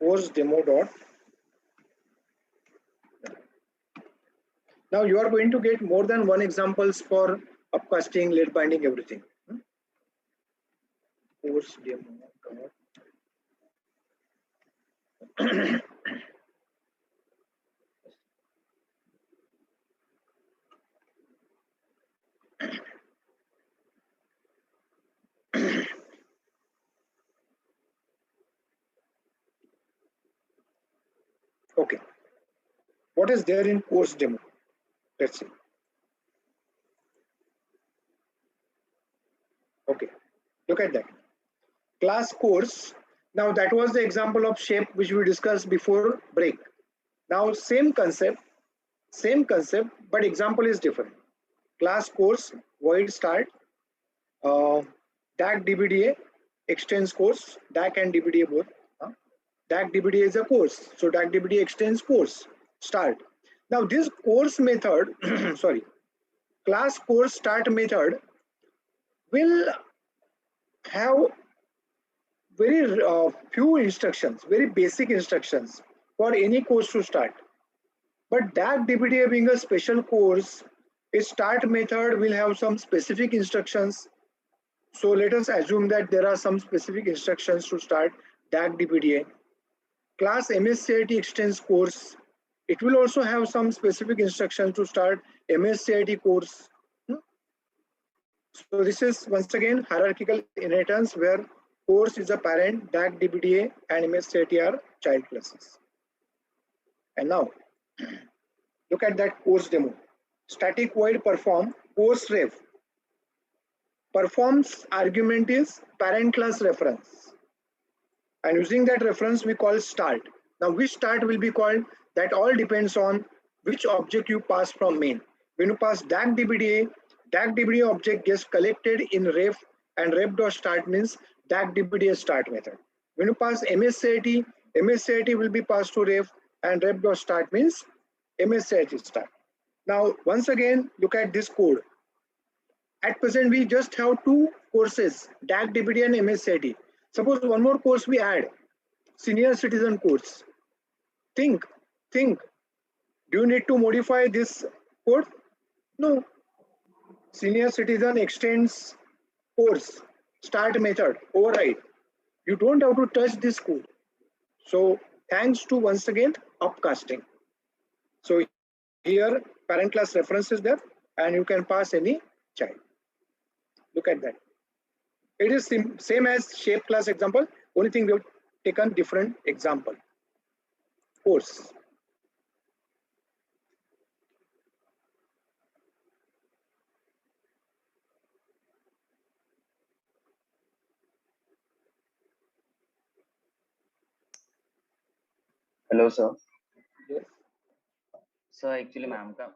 course demo dot. Now you are going to get more than one examples for upcasting, lead binding, everything. Course demo dot. Okay, what is there in course demo? Let's see. Okay, look at that. Class course. Now that was the example of shape which we discussed before break. Now same concept, but example is different. Class course, void start, DAC DBDA extends course, DAC and DBDA both. DAC DBDA is a course, so DAC DBDA extends course, start. Now this course method, sorry, class course start method will have very few instructions, very basic instructions for any course to start. But DAC DBDA being a special course, its start method will have some specific instructions. So let us assume that there are some specific instructions to start DAC DBDA. Class MSCIT extends course. It will also have some specific instructions to start MSCIT course. So this is once again hierarchical inheritance where course is a parent, DAC DBDA and MSCIT are child classes. And now look at that course demo. Static void perform course ref. Performs argument is parent class reference. And using that reference we call start. Now which start will be called? That all depends on which object you pass from main. When you pass DAC DBDA object gets collected in ref and ref.start means DAC DBDA start method. When you pass MSCIT will be passed to ref and ref.start means MSCIT start. Now once again look at this code. At present we just have two courses, DAC DBDA and MSCIT. Suppose one more course we add, senior citizen course. Think, do you need to modify this code? No. Senior citizen extends course, start method, override. You don't have to touch this code. So thanks to once again upcasting. So here parent class reference is there and you can pass any child. Look at that. It is same as shape class example, only thing we have taken different example. Course. Hello, sir. Yes. Sir, actually, ma'am, sir,